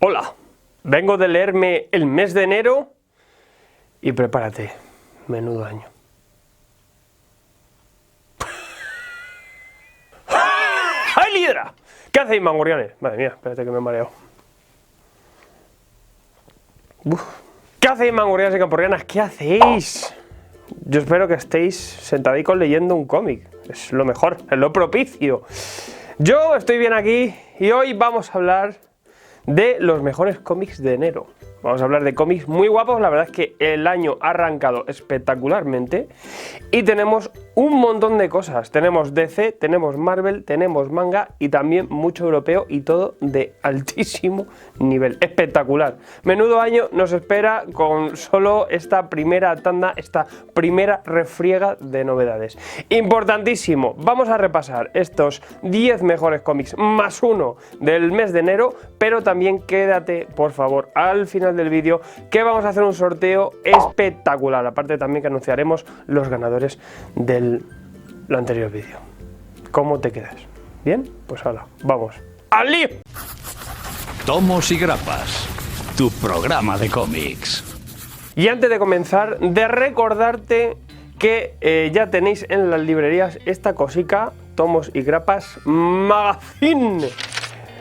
Hola, vengo de leerme el mes de enero y prepárate, menudo año. ¡Ay, Lidra! ¿Qué hacéis, mangurrianes? Madre mía, espérate que me mareo. ¿Qué hacéis, mangurrianes y camporrianas? ¿Qué hacéis? Yo espero que estéis sentadicos leyendo un cómic. Es lo mejor, es lo propicio. Yo estoy bien aquí y hoy vamos a hablar de los mejores cómics de enero. Vamos a hablar de cómics muy guapos. La verdad es que el año ha arrancado espectacularmente y tenemos un montón de cosas. Tenemos DC, tenemos Marvel, tenemos manga y también mucho europeo y todo de altísimo nivel. Espectacular. Menudo año nos espera con solo esta primera tanda, esta primera refriega de novedades. Importantísimo, vamos a repasar estos 10 mejores cómics más uno del mes de enero, pero también quédate, por favor, al final del vídeo, que vamos a hacer un sorteo espectacular. Aparte también que anunciaremos los ganadores del anterior vídeo. ¿Cómo te quedas? ¿Bien? Pues ahora, vamos ¡al lío! Tomos y Grapas, tu programa de cómics. Y antes de comenzar, de recordarte que ya tenéis en las librerías esta cosica, Tomos y Grapas Magazine.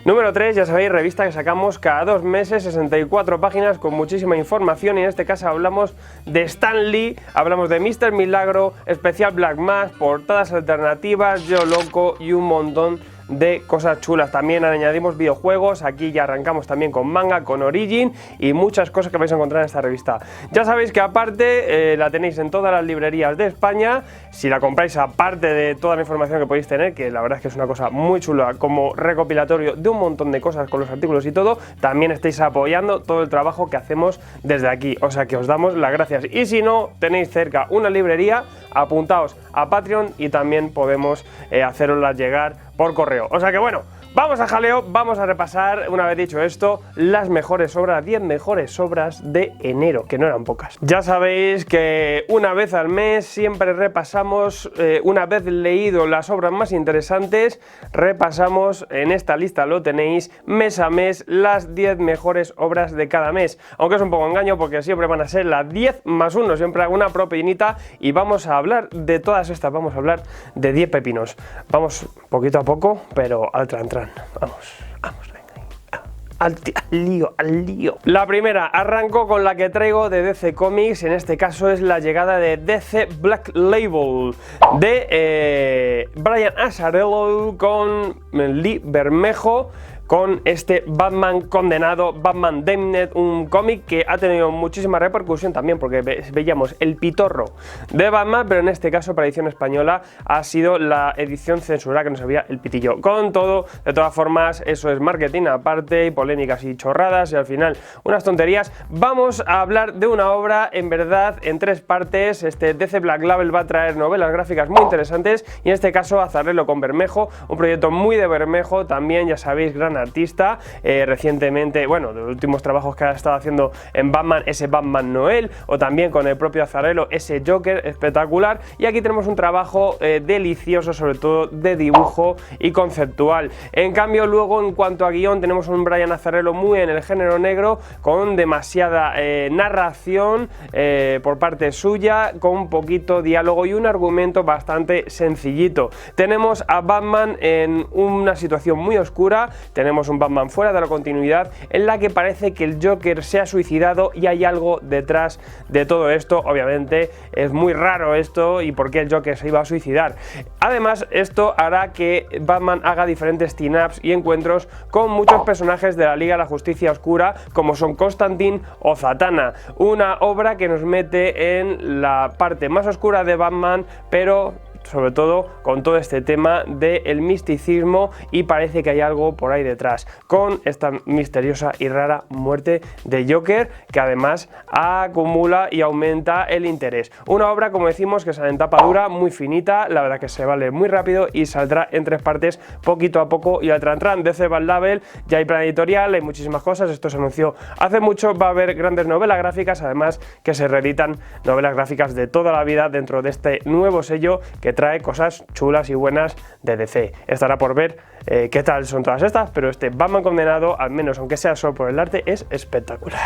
Número 3, ya sabéis, revista que sacamos cada 2 meses, 64 páginas con muchísima información, y en este caso hablamos de Stan Lee, hablamos de Mr. Milagro, especial Black Mass, portadas alternativas, Yo Loco y un montón de cosas chulas. También añadimos videojuegos, aquí ya arrancamos también con manga, con Origin y muchas cosas que vais a encontrar en esta revista. Ya sabéis que aparte la tenéis en todas las librerías de España. Si la compráis aparte de toda la información que podéis tener, que la verdad es que es una cosa muy chula como recopilatorio de un montón de cosas con los artículos y todo, también estáis apoyando todo el trabajo que hacemos desde aquí, o sea que os damos las gracias. Y si no tenéis cerca una librería, apuntaos a Patreon y también podemos haceroslas llegar por correo. O sea que bueno, vamos a jaleo, vamos a repasar, una vez dicho esto, las mejores obras, 10 mejores obras de enero, que no eran pocas. Ya sabéis que una vez al mes siempre repasamos, una vez leído las obras más interesantes, repasamos, en esta lista lo tenéis, mes a mes, las 10 mejores obras de cada mes. Aunque es un poco engaño porque siempre van a ser las 10 más 1, siempre alguna propinita, y vamos a hablar de todas estas, vamos a hablar de 10 pepinos. Vamos poquito a poco, pero al tran. Vamos, venga. Al lío. La primera, arranco con la que traigo de DC Comics, en este caso es la llegada de DC Black Label, de Brian Azzarello con Lee Bermejo, con este Batman condenado, Batman Damned, un cómic que ha tenido muchísima repercusión también porque veíamos el pitorro de Batman, pero en este caso para edición española ha sido la edición censurada que no se veía el pitillo. Con todo, de todas formas, eso es marketing aparte y polémicas y chorradas y al final unas tonterías. Vamos a hablar de una obra en verdad en 3 partes. Este DC Black Label va a traer novelas gráficas muy interesantes y en este caso Azzarello con Bermejo, un proyecto muy de Bermejo, también ya sabéis, gran artista, recientemente, bueno, de los últimos trabajos que ha estado haciendo en Batman, ese Batman Noel, o también con el propio Azzarello, ese Joker espectacular, y aquí tenemos un trabajo delicioso, sobre todo de dibujo y conceptual. En cambio, luego en cuanto a guión, tenemos un Brian Azzarello muy en el género negro, con demasiada narración por parte suya, con un poquito diálogo y un argumento bastante sencillito. Tenemos a Batman en una situación muy oscura, tenemos un Batman fuera de la continuidad en la que parece que el Joker se ha suicidado y hay algo detrás de todo esto. Obviamente es muy raro esto y por qué el Joker se iba a suicidar. Además, esto hará que Batman haga diferentes team-ups y encuentros con muchos personajes de la Liga de la Justicia Oscura, como son Constantine o Zatanna. Una obra que nos mete en la parte más oscura de Batman, pero sobre todo con todo este tema del misticismo, y parece que hay algo por ahí detrás, con esta misteriosa y rara muerte de Joker, que además acumula y aumenta el interés. Una obra, como decimos, que sale en tapa dura, muy finita, la verdad que se vale muy rápido y saldrá en 3 partes poquito a poco y al tran. DC Black Label, ya hay plan editorial, hay muchísimas cosas, esto se anunció hace mucho, va a haber grandes novelas gráficas, además que se reeditan novelas gráficas de toda la vida dentro de este nuevo sello que trae cosas chulas y buenas de DC. Estará por ver qué tal son todas estas, pero este Batman Condenado, al menos aunque sea solo por el arte, es espectacular.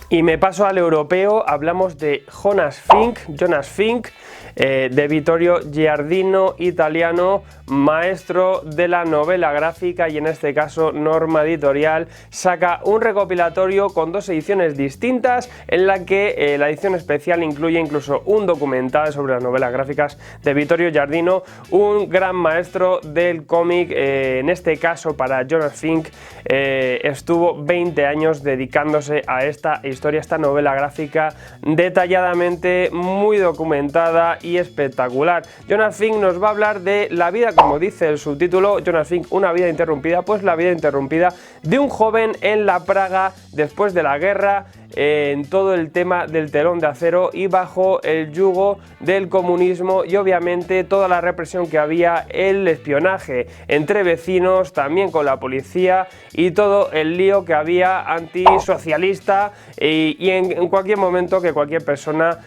Y me paso al europeo, hablamos de Jonas Fink, de Vittorio Giardino, italiano, maestro de la novela gráfica, y en este caso Norma Editorial saca un recopilatorio con 2 ediciones distintas, en la que la edición especial incluye incluso un documental sobre las novelas gráficas de Vittorio Giardino, un gran maestro del cómic. En este caso, para Jonas Fink, estuvo 20 años dedicándose a esta historia, esta novela gráfica detalladamente, muy documentada y espectacular. Jonas Fink nos va a hablar de la vida, como dice el subtítulo, Jonas Fink, una vida interrumpida, pues la vida interrumpida de un joven en la Praga después de la guerra, en todo el tema del telón de acero y bajo el yugo del comunismo, y obviamente toda la represión que había, el espionaje entre vecinos, también con la policía, y todo el lío que había antisocialista, y en cualquier momento que cualquier persona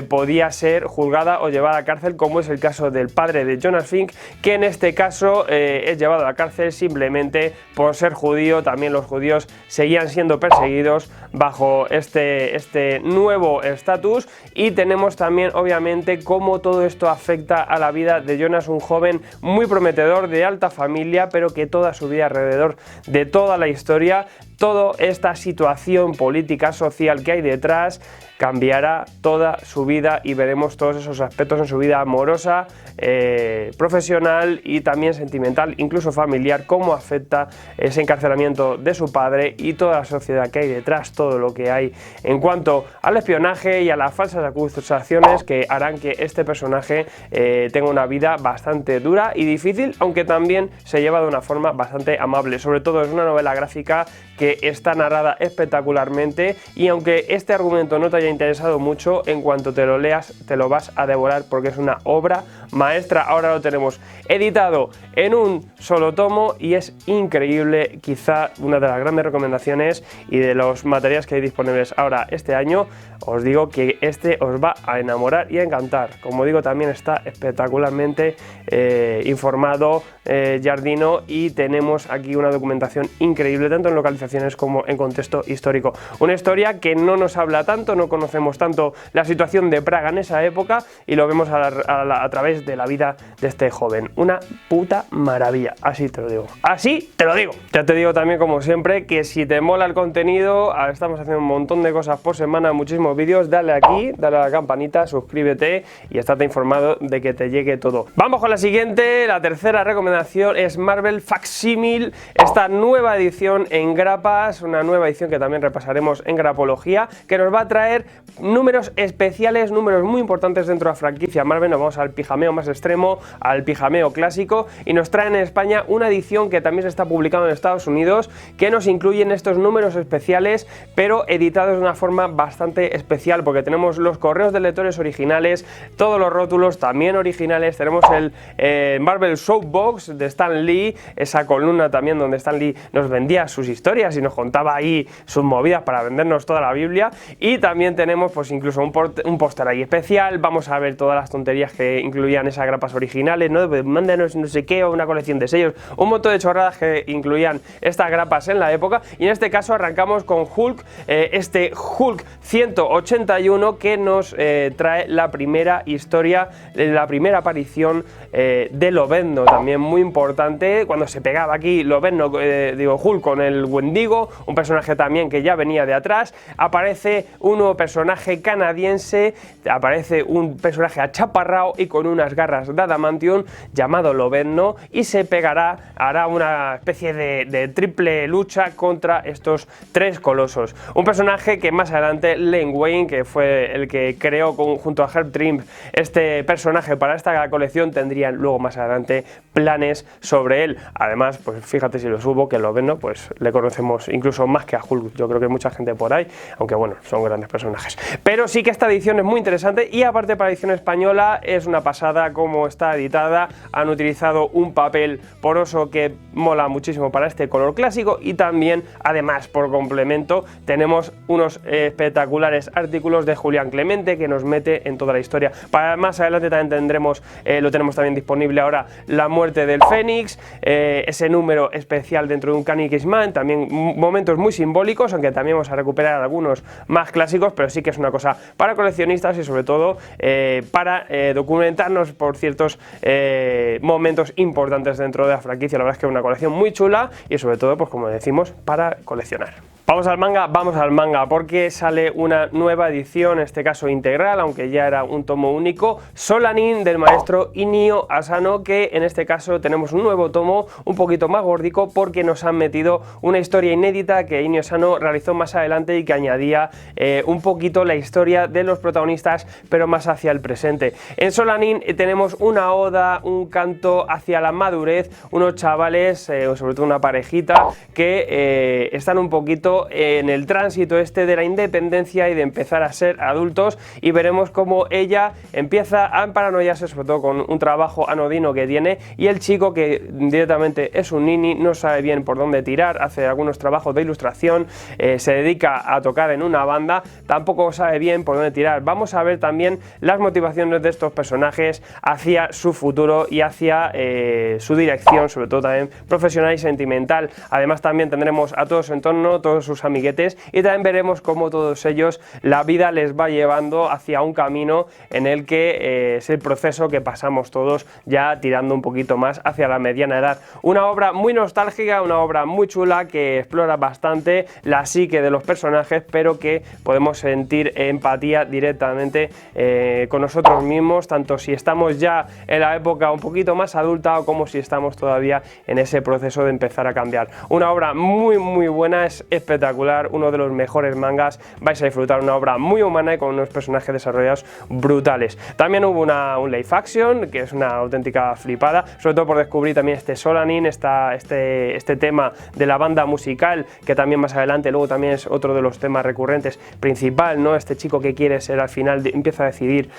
podía ser juzgada o llevada a cárcel, como es el caso del padre de Jonas Fink, que en este caso es llevado a la cárcel simplemente por ser judío. También los judíos seguían siendo perseguidos bajo este nuevo estatus, y tenemos también obviamente cómo todo esto afecta a la vida de Jonas, un joven muy prometedor, de alta familia, pero que toda su vida, alrededor de toda la historia, toda esta situación política, social que hay detrás, cambiará toda su vida, y veremos todos esos aspectos en su vida amorosa, profesional y también sentimental, incluso familiar, cómo afecta ese encarcelamiento de su padre y toda la sociedad que hay detrás, todo lo que hay en cuanto al espionaje y a las falsas acusaciones que harán que este personaje tenga una vida bastante dura y difícil, aunque también se lleva de una forma bastante amable. Sobre todo es una novela gráfica que está narrada espectacularmente, y aunque este argumento no te haya interesado mucho, en cuanto te lo leas te lo vas a devorar, porque es una obra maestra. Ahora lo tenemos editado en un solo tomo y es increíble, quizá una de las grandes recomendaciones y de los materiales que hay disponibles ahora este año. Os digo que este os va a enamorar y a encantar. Como digo, también está espectacularmente informado Giardino, y tenemos aquí una documentación increíble, tanto en localizaciones como en contexto histórico. Una historia que no nos habla tanto, no conocemos tanto la situación de Praga en esa época, y lo vemos a través de la vida de este joven. Una puta maravilla, así te lo digo. Así te lo digo. Ya te digo también, como siempre, que si te mola el contenido, estamos haciendo un montón de cosas por semana, muchísimos vídeos. Dale aquí, dale a la campanita, suscríbete y estate informado de que te llegue todo. Vamos con la siguiente. La tercera recomendación es Marvel Facsimile, esta nueva edición en grapas, una nueva edición que también repasaremos en grapología, que nos va a traer números especiales, números muy importantes dentro de la franquicia Marvel. Nos vamos al pijameo más extremo, al pijameo clásico, y nos traen en España una edición que también se está publicando en Estados Unidos, que nos incluyen estos números especiales, pero editados de una forma bastante especial, porque tenemos los correos de lectores originales, todos los rótulos también originales, tenemos el Marvel Soapbox de Stan Lee, esa columna también donde Stan Lee nos vendía sus historias y nos contaba ahí sus movidas para vendernos toda la Biblia, y también tenemos pues incluso un póster ahí especial. Vamos a ver todas las tonterías que incluían esas grapas originales, ¿no? Mándanos no sé qué, o una colección de sellos, un montón de chorradas que incluían estas grapas en la época, y en este caso arrancamos con Hulk, este Hulk 181, que nos trae la primera historia, la primera aparición de Lobezno, también muy importante, cuando se pegaba aquí Lobezno, Hulk con el Wendigo, un personaje también que ya venía de atrás. Aparece un nuevo personaje canadiense, aparece un personaje achaparrado y con unas garras de adamantium llamado Lobezno, y se pegará, hará una especie de triple lucha contra estos 3 colosos. Un personaje que más adelante Len Wein, que fue el que creó junto a Herb Trimpe este personaje para esta colección, tendrían luego más adelante planes sobre él. Además, pues fíjate si lo subo, que Lobezno pues le conocemos vamos, incluso más que a Hulk, yo creo que hay mucha gente por ahí, aunque bueno, son grandes personajes. Pero sí que esta edición es muy interesante y aparte para la edición española es una pasada como está editada. Han utilizado un papel poroso que mola muchísimo para este color clásico y también, además, por complemento, tenemos unos espectaculares artículos de Julián Clemente que nos mete en toda la historia. Para más adelante también tendremos, lo tenemos también disponible ahora, La muerte del Fénix, ese número especial dentro de un Can X-Man, también momentos muy simbólicos, aunque también vamos a recuperar algunos más clásicos, pero sí que es una cosa para coleccionistas y sobre todo para documentarnos por ciertos momentos importantes dentro de la franquicia. La verdad es que es una colección muy chula y sobre todo, pues como decimos, para coleccionar. Vamos al manga porque sale una nueva edición, en este caso integral, aunque ya era un tomo único, Solanin del maestro Inio Asano, que en este caso tenemos un nuevo tomo un poquito más gordico porque nos han metido una historia inédita que Inio Asano realizó más adelante y que añadía un poquito la historia de los protagonistas pero más hacia el presente. En Solanin tenemos una oda, un canto hacia la madurez, unos chavales, sobre todo una parejita, que están un poquito en el tránsito este de la independencia y de empezar a ser adultos, y veremos cómo ella empieza a paranoiarse, sobre todo con un trabajo anodino que tiene, y el chico, que directamente es un nini, no sabe bien por dónde tirar, hace algunos trabajos de ilustración, se dedica a tocar en una banda, tampoco sabe bien por dónde tirar. Vamos a ver también las motivaciones de estos personajes hacia su futuro y hacia su dirección, sobre todo también profesional y sentimental. Además también tendremos a todo su entorno, todos sus amiguetes, y también veremos cómo todos ellos, la vida les va llevando hacia un camino en el que es el proceso que pasamos todos, ya tirando un poquito más hacia la mediana edad. Una obra muy nostálgica, una obra muy chula que explora bastante la psique de los personajes, pero que podemos sentir empatía directamente con nosotros mismos, tanto si estamos ya en la época un poquito más adulta o como si estamos todavía en ese proceso de empezar a cambiar. Una obra muy buena, es espectacular, uno de los mejores mangas, vais a disfrutar, una obra muy humana y con unos personajes desarrollados brutales. También hubo un live action, que es una auténtica flipada, sobre todo por descubrir también este Solanin, este tema de la banda musical, que también más adelante luego también es otro de los temas recurrentes principal, ¿no? Este chico que quiere ser al final empieza a decidir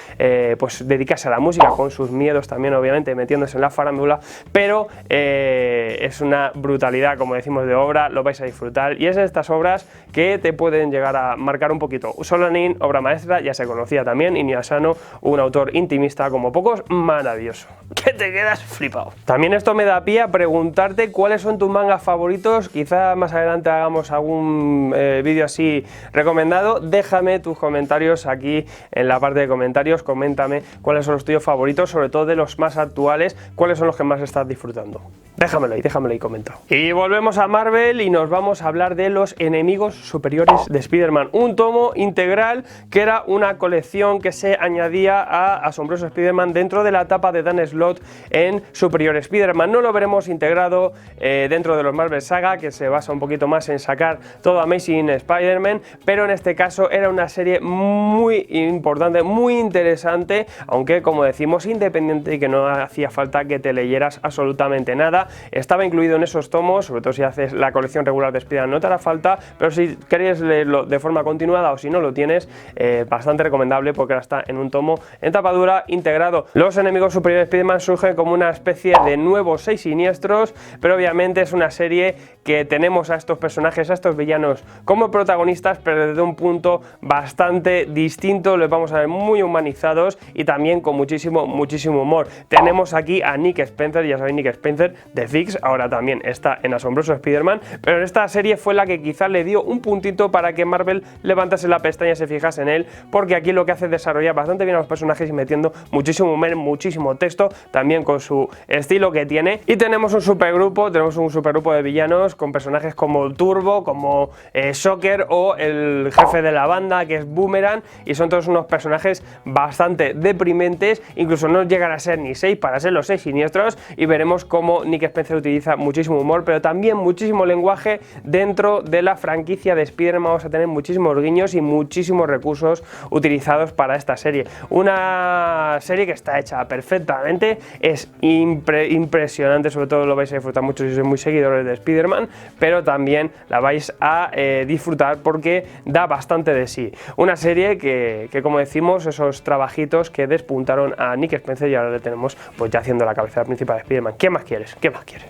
pues dedicarse a la música, con sus miedos también obviamente metiéndose en la farándula, pero es una brutalidad, como decimos, de obra, lo vais a disfrutar, y es de estas obras que te pueden llegar a marcar un poquito. Solanin, obra maestra, ya se conocía también, Inio Asano, un autor intimista como pocos, maravilloso, que te quedas flipado. También esto me da pie a preguntarte cuáles son tus mangas favoritos, quizá más adelante hagamos algún vídeo así recomendado. Déjame tus comentarios aquí en la parte de comentarios, coméntame cuáles son los tuyos favoritos, sobre todo de los más actuales, cuáles son los que más estás disfrutando. Déjamelo ahí, comenta. Y volvemos a Marvel y nos vamos a hablar de los enemigos superiores de Spider-Man, un tomo integral que era una colección que se añadía a Asombroso Spider-Man dentro de la etapa de Dan Slott en Superior Spider-Man. No lo veremos integrado dentro de los Marvel Saga, que se basa un poquito más en sacar todo Amazing Spider-Man, pero en este caso era una serie muy importante, muy interesante, aunque como decimos independiente, y que no hacía falta que te leyeras absolutamente nada. Estaba incluido en esos tomos, sobre todo si haces la colección regular de Spider-Man no te hará falta, pero si querías leerlo de forma continuada o si no lo tienes, bastante recomendable porque ahora está en un tomo en tapa dura integrado. Los enemigos superiores de Spider-Man surgen como una especie de nuevos 6 siniestros, pero obviamente es una serie que tenemos a estos personajes, a estos villanos como protagonistas, pero desde un punto bastante distinto, los vamos a ver muy humanizados y también con muchísimo humor. Tenemos aquí a Nick Spencer, ya sabéis, Nick Spencer de Fix, ahora también está en Asombroso Spider-Man, pero en esta serie fue la que quizás le dio un puntito para que Marvel levantase la pestaña y se fijase en él, porque aquí lo que hace es desarrollar bastante bien a los personajes y metiendo muchísimo humor, muchísimo texto, también con su estilo que tiene. Y tenemos un supergrupo de villanos con personajes como Turbo, como Shocker o el jefe de la banda, que es Boomerang, y son todos unos personajes bastante deprimentes, incluso no llegan a ser ni 6 para ser los 6 siniestros, y veremos cómo Nick Spencer utiliza muchísimo humor, pero también muchísimo lenguaje dentro de de la franquicia de Spider-Man vamos a tener muchísimos guiños y muchísimos recursos utilizados para esta serie. Una serie que está hecha perfectamente, es impresionante, sobre todo lo vais a disfrutar mucho si sois muy seguidores de Spider-Man, pero también la vais a disfrutar porque da bastante de sí. Una serie que como decimos, esos trabajitos que despuntaron a Nick Spencer y ahora le tenemos pues ya haciendo la cabecera principal de Spider-Man. ¿Qué más quieres? ¿Qué más quieres?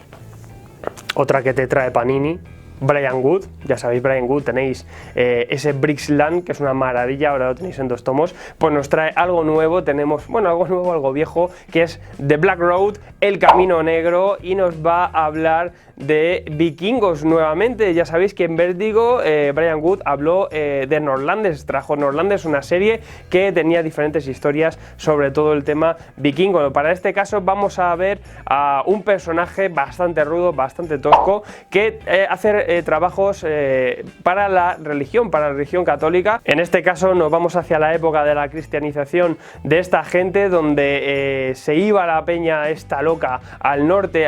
Otra que te trae Panini, Brian Wood, ya sabéis, Brian Wood, tenéis ese Brixland, que es una maravilla, ahora lo tenéis en 2 tomos, pues nos trae algo nuevo, tenemos, bueno, algo nuevo, algo viejo, que es The Black Road, El Camino Negro, y nos va a hablar de vikingos nuevamente. Ya sabéis que en Vértigo Brian Wood habló de Norlandes, trajo Norlandes, una serie que tenía diferentes historias sobre todo el tema vikingo. Para este caso vamos a ver a un personaje bastante rudo, bastante tosco, que hace trabajos para la religión católica. En este caso nos vamos hacia la época de la cristianización de esta gente, donde se iba la peña esta loca al norte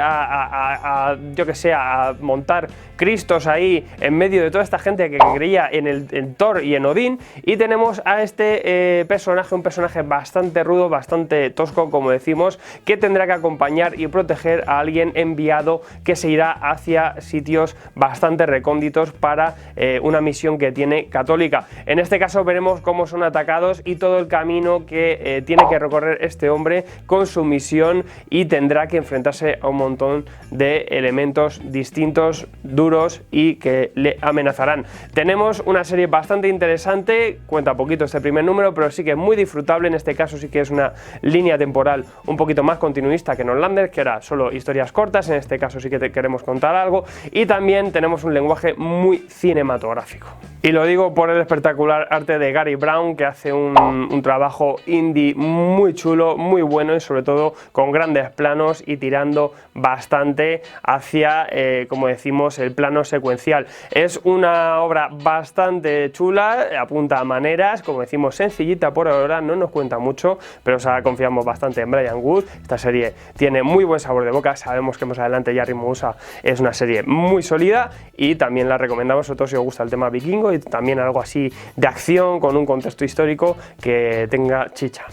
yo que sé, a montar cristos ahí en medio de toda esta gente que creía en Thor y en Odín, y tenemos a este personaje, un personaje bastante rudo, bastante tosco, como decimos, que tendrá que acompañar y proteger a alguien enviado que se irá hacia sitios bastante recónditos para una misión que tiene católica. En este caso veremos cómo son atacados y todo el camino que tiene que recorrer este hombre con su misión, y tendrá que enfrentarse a un montón de elementos distintos, duros y que le amenazarán. Tenemos una serie bastante interesante, cuenta poquito este primer número, pero sí que es muy disfrutable. En este caso sí que es una línea temporal un poquito más continuista que Norlanders, que era solo historias cortas. En este caso sí que te queremos contar algo, y también tenemos un lenguaje muy cinematográfico. Y lo digo por el espectacular arte de Gary Brown, que hace un trabajo indie muy chulo, muy bueno, y sobre todo con grandes planos y tirando bastante hacia, como decimos, el plano secuencial. Es una obra bastante chula, apunta a maneras, como decimos, sencillita por ahora, no nos cuenta mucho, pero confiamos bastante en Brian Wood. Esta serie tiene muy buen sabor de boca, sabemos que más adelante Jerry Moussa es una serie muy sólida, y también la recomendamos, sobre todo si os gusta el tema vikingo y también algo así de acción con un contexto histórico que tenga chicha.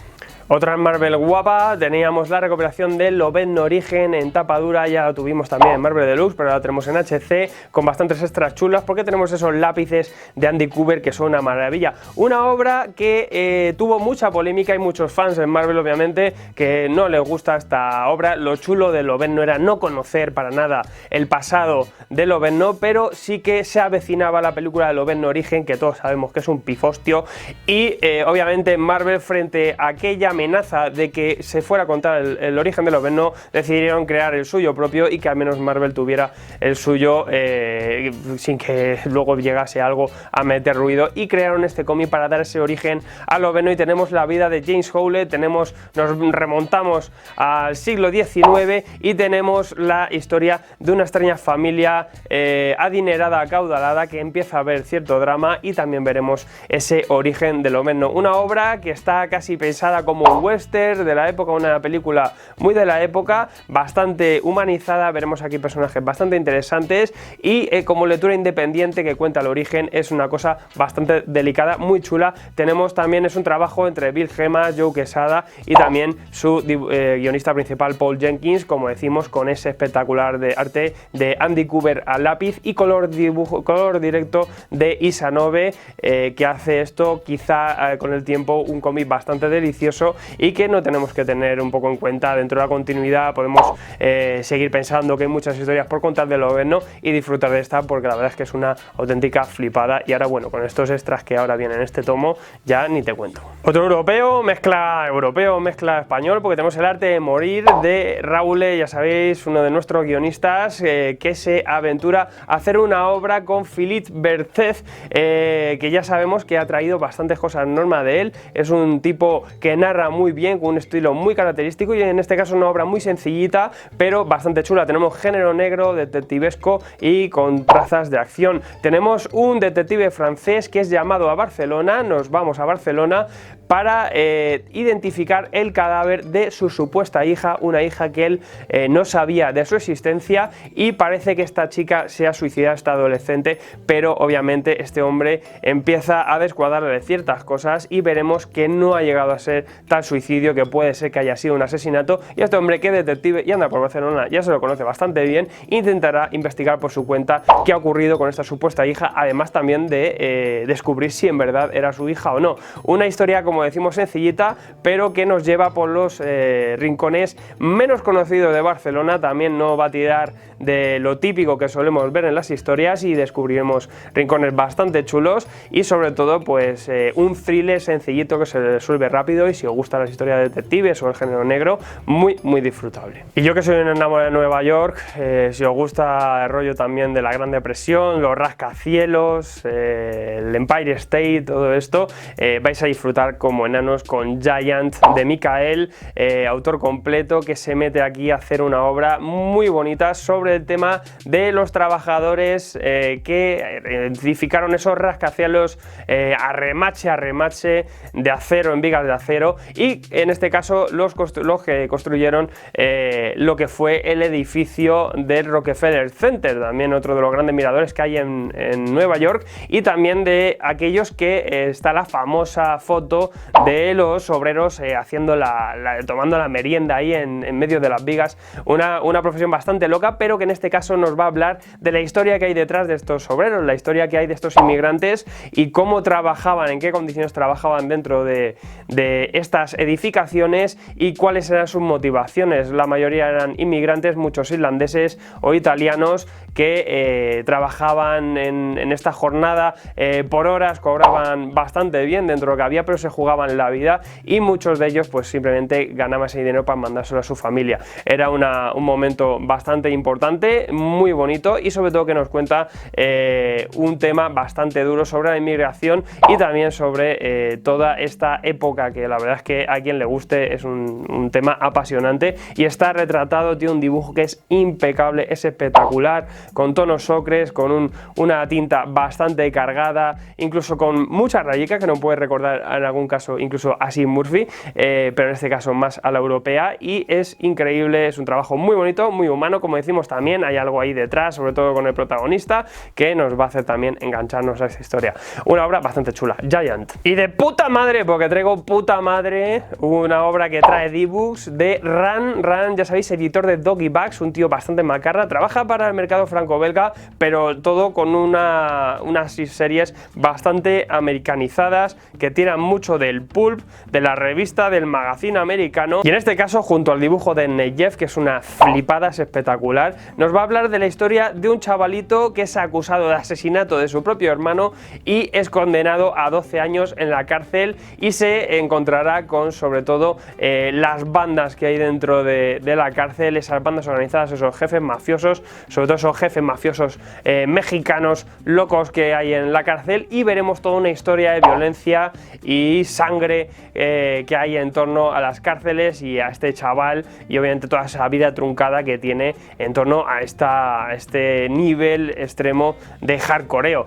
Otra en Marvel guapa, teníamos la recuperación de Lobezno Origen en tapa dura, ya la tuvimos también en Marvel Deluxe, pero la tenemos en HC con bastantes extras chulas, porque tenemos esos lápices de Andy Kubert que son una maravilla. Una obra que tuvo mucha polémica y muchos fans en Marvel, obviamente, que no les gusta esta obra. Lo chulo de Lobezno era no conocer para nada el pasado de Lobezno, pero sí que se avecinaba la película de Lobezno Origen, que todos sabemos que es un pifostio, y obviamente Marvel, frente a aquella amenaza de que se fuera a contar el origen de Lobezno, decidieron crear el suyo propio, y que al menos Marvel tuviera el suyo sin que luego llegase algo a meter ruido, y crearon este cómic para dar ese origen a Lobezno. Y tenemos la vida de James Howlett, nos remontamos al siglo XIX y tenemos la historia de una extraña familia adinerada, acaudalada, que empieza a ver cierto drama, y también veremos ese origen de Lobezno. Una obra que está casi pensada como un western de la época, una película muy de la época, bastante humanizada. Veremos aquí personajes bastante interesantes, y como lectura independiente que cuenta el origen, es una cosa bastante delicada, muy chula. Tenemos también, es un trabajo entre Bill Gemas, Joe Quesada y también su guionista principal Paul Jenkins, como decimos, con ese espectacular de arte de Andy Kubert al lápiz y color directo de Isanove, que hace esto quizá con el tiempo un cómic bastante delicioso, y que no tenemos que tener un poco en cuenta dentro de la continuidad. Podemos seguir pensando que hay muchas historias por contar de Lobezno y disfrutar de esta, porque la verdad es que es una auténtica flipada. Y ahora, bueno, con estos extras que ahora vienen en este tomo, ya ni te cuento. Otro europeo, mezcla español, porque tenemos El arte de morir de Raúl, ya sabéis, uno de nuestros guionistas, que se aventura a hacer una obra con Philippe Bercez, que ya sabemos que ha traído bastantes cosas norma de él. Es un tipo que narra muy bien, con un estilo muy característico, y en este caso una obra muy sencillita pero bastante chula. Tenemos género negro, detectivesco y con trazas de acción. Tenemos un detective francés que es llamado a Barcelona, nos vamos a Barcelona para identificar el cadáver de su supuesta hija, una hija que él no sabía de su existencia, y parece que esta chica se ha suicidado, esta adolescente, pero obviamente este hombre empieza a descuadrarle de ciertas cosas y veremos que no ha llegado a ser tal suicidio, que puede ser que haya sido un asesinato, y este hombre, que es detective y anda por Barcelona, ya se lo conoce bastante bien, intentará investigar por su cuenta qué ha ocurrido con esta supuesta hija, además también de descubrir si en verdad era su hija o no. Una historia, como decimos, sencillita, pero que nos lleva por los rincones menos conocidos de Barcelona. También no va a tirar de lo típico que solemos ver en las historias y descubriremos rincones bastante chulos y sobre todo pues un thriller sencillito que se resuelve rápido, y si os gustan las historias de detectives o el género negro, muy disfrutable. Y yo, que soy un enamorado de Nueva York, si os gusta el rollo también de la Gran Depresión, los rascacielos, el Empire State, todo esto, vais a disfrutar como enanos con Giant de Michael, autor completo, que se mete aquí a hacer una obra muy bonita sobre el tema de los trabajadores que identificaron esos rascacielos a remache de acero, en vigas de acero, y en este caso los que construyeron lo que fue el edificio del Rockefeller Center, también otro de los grandes miradores que hay en Nueva York, y también de aquellos que está la famosa foto de los obreros tomando la merienda ahí en medio de las vigas, una profesión bastante loca, pero que en este caso nos va a hablar de la historia que hay detrás de estos obreros, la historia que hay de estos inmigrantes y cómo trabajaban, en qué condiciones trabajaban dentro de estas edificaciones y cuáles eran sus motivaciones. La mayoría eran inmigrantes, muchos irlandeses o italianos, que trabajaban en esta jornada por horas, cobraban bastante bien dentro de lo que había, pero se jugaban la vida, y muchos de ellos pues simplemente ganaban ese dinero para mandárselo a su familia. Era un momento bastante importante, muy bonito, y sobre todo que nos cuenta un tema bastante duro sobre la inmigración y también sobre toda esta época, que la verdad es que a quien le guste es un tema apasionante, y está retratado, tiene un dibujo que es impecable, es espectacular, con tonos ocres, con una tinta bastante cargada, incluso con muchas rayicas que nos puede recordar en algún caso incluso a Sid Murphy, pero en este caso más a la europea, y es increíble, es un trabajo muy bonito, muy humano, como decimos. También hay algo ahí detrás, sobre todo con el protagonista, que nos va a hacer también engancharnos a esta historia. Una obra bastante chula, Giant. Y de puta madre, porque traigo puta madre, una obra que trae D-Books de Ran, ya sabéis, editor de Doggy Bags, un tío bastante macarra, trabaja para el mercado franco-belga, pero todo con unas series bastante americanizadas, que tiran mucho del pulp, de la revista, del magazine americano, y en este caso, junto al dibujo de Neyev, que es una flipada, es espectacular, nos va a hablar de la historia de un chavalito que es acusado de asesinato de su propio hermano y es condenado a 12 años en la cárcel, y se encontrará con, sobre todo, las bandas que hay dentro de la cárcel, esas bandas organizadas, esos jefes mafiosos, sobre todo esos jefes mafiosos mexicanos locos que hay en la cárcel, y veremos toda una historia de violencia y sangre que hay en torno a las cárceles y a este chaval, y obviamente toda esa vida truncada que tiene en torno a este nivel extremo de hardcoreo.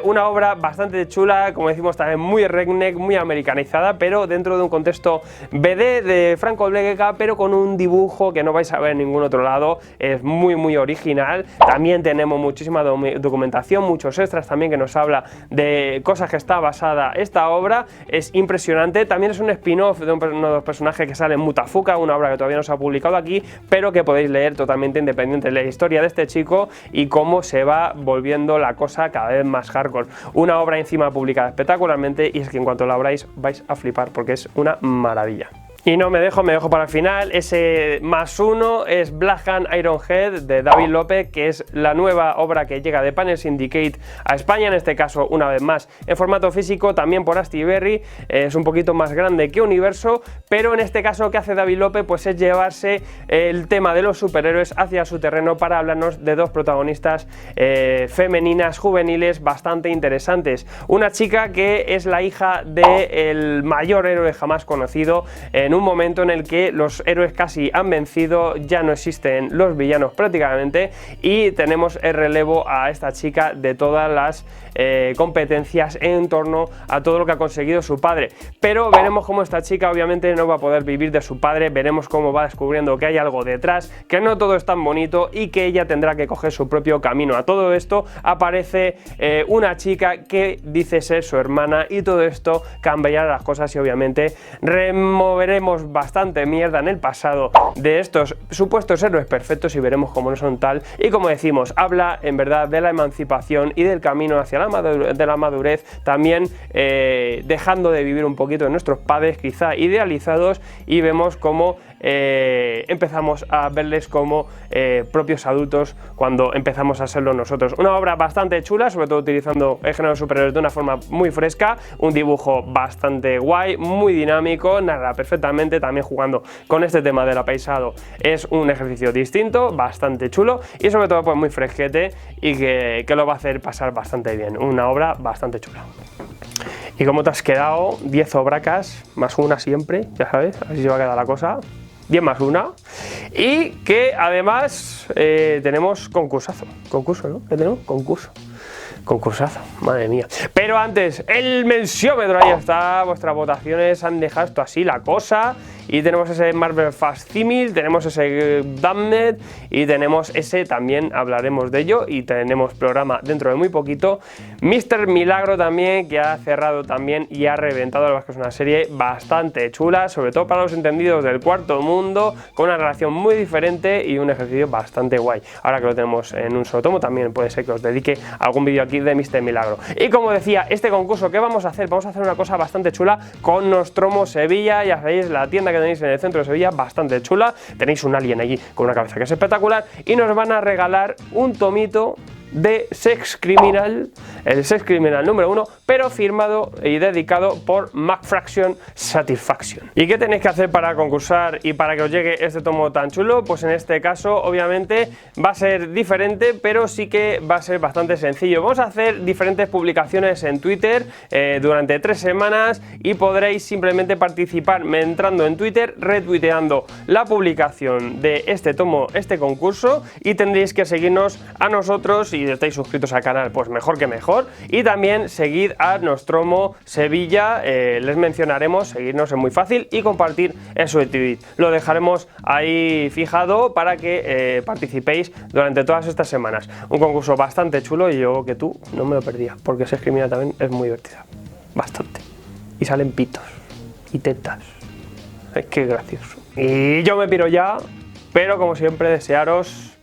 Una obra bastante chula, como decimos, también muy redneck, muy americanizada, pero dentro de un contexto BD de franco-belga, pero con un dibujo que no vais a ver en ningún otro lado. Es muy original. También tenemos muchísima documentación, muchos extras también, que nos habla de cosas que está basada esta obra. Es impresionante. También es un spin-off de uno de los personajes que sale en Mutafuka, una obra que todavía no se ha publicado aquí, pero que podéis leer totalmente independiente de la historia de este chico y cómo se va volviendo la cosa cada vez más hardcore. Una obra encima publicada espectacularmente, y es que en cuanto la abráis vais a flipar porque es una maravilla. Y no me dejo para el final. Ese +1 es Black Hand Ironhead de David López, que es la nueva obra que llega de Panel Syndicate a España, en este caso una vez más en formato físico, también por Astiberri. Es un poquito más grande que Universo, pero en este caso lo que hace David López pues es llevarse el tema de los superhéroes hacia su terreno para hablarnos de dos protagonistas femeninas juveniles bastante interesantes. Una chica que es la hija del mayor héroe jamás conocido, en un momento en el que los héroes casi han vencido, ya no existen los villanos prácticamente, y tenemos el relevo a esta chica de todas las competencias en torno a todo lo que ha conseguido su padre. Pero veremos cómo esta chica obviamente no va a poder vivir de su padre, veremos cómo va descubriendo que hay algo detrás, que no todo es tan bonito y que ella tendrá que coger su propio camino. A todo esto aparece una chica que dice ser su hermana y todo esto cambiará las cosas y obviamente removeremos bastante mierda en el pasado de estos supuestos héroes perfectos y veremos cómo no son tal. Y como decimos, habla en verdad de la emancipación y del camino hacia la madurez, también dejando de vivir un poquito de nuestros padres quizá idealizados, y vemos cómo empezamos a verles como propios adultos cuando empezamos a serlo nosotros. Una obra bastante chula, sobre todo utilizando el género superior de una forma muy fresca, un dibujo bastante guay, muy dinámico, narra perfectamente, también jugando con este tema del apaisado. Es un ejercicio distinto, bastante chulo y sobre todo pues muy fresquete y que lo va a hacer pasar bastante bien. Una obra bastante chula. ¿Y cómo te has quedado? 10 obracas, más una siempre, ya sabes, así se va a quedar la cosa. 10 más una. Y que además tenemos concursazo. Concurso, ¿no? ¿Qué tenemos? Concursazo, madre mía. Pero antes, el mensiómetro, ahí está. Vuestras votaciones han dejado esto así la cosa. Y tenemos ese Marvel Facsimile, tenemos ese Damned y tenemos ese, también hablaremos de ello, y tenemos programa dentro de muy poquito. Mr. Milagro también, que ha cerrado también y ha reventado, la verdad es que es una serie bastante chula, sobre todo para los entendidos del cuarto mundo, con una relación muy diferente y un ejercicio bastante guay. Ahora que lo tenemos en un solo tomo, también puede ser que os dedique algún vídeo aquí de Mr. Milagro. Y como decía, este concurso, ¿qué vamos a hacer? Vamos a hacer una cosa bastante chula con Nostromo Sevilla, ya sabéis, la tienda que tenéis en el centro de Sevilla, bastante chula. Tenéis un alien allí con una cabeza que es espectacular y nos van a regalar un tomito de Sex Criminal, el Sex Criminal número 1, pero firmado y dedicado por McFraction Satisfaction. ¿Y qué tenéis que hacer para concursar y para que os llegue este tomo tan chulo? Pues en este caso obviamente va a ser diferente, pero sí que va a ser bastante sencillo. Vamos a hacer diferentes publicaciones en Twitter durante 3 semanas y podréis simplemente participar entrando en Twitter, retuiteando la publicación de este tomo, este concurso, y tendréis que seguirnos a nosotros. Si estáis suscritos al canal, pues mejor que mejor. Y también seguid a Nostromo Sevilla, les mencionaremos, seguirnos es muy fácil, y compartir su tweet. Lo dejaremos ahí fijado para que participéis durante todas estas semanas. Un concurso bastante chulo y yo que tú no me lo perdía, porque Sex Criminal también es muy divertida. Bastante. Y salen pitos y tetas. Es que gracioso. Y yo me piro ya, pero como siempre desearos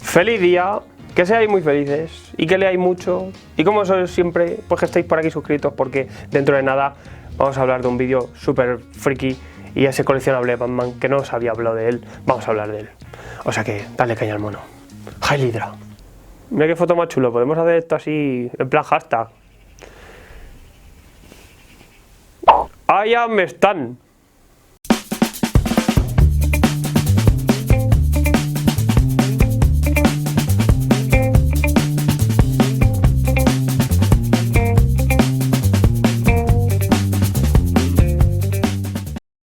feliz día, que seáis muy felices y que leáis mucho, y como sois siempre, pues que estéis por aquí suscritos, porque dentro de nada vamos a hablar de un vídeo súper friki y ese coleccionable Batman que no os había hablado de él, vamos a hablar de él. O sea que dale caña al mono. Heil Hydra. Mira qué foto más chulo, podemos hacer esto así en plan hashtag. I am Stan.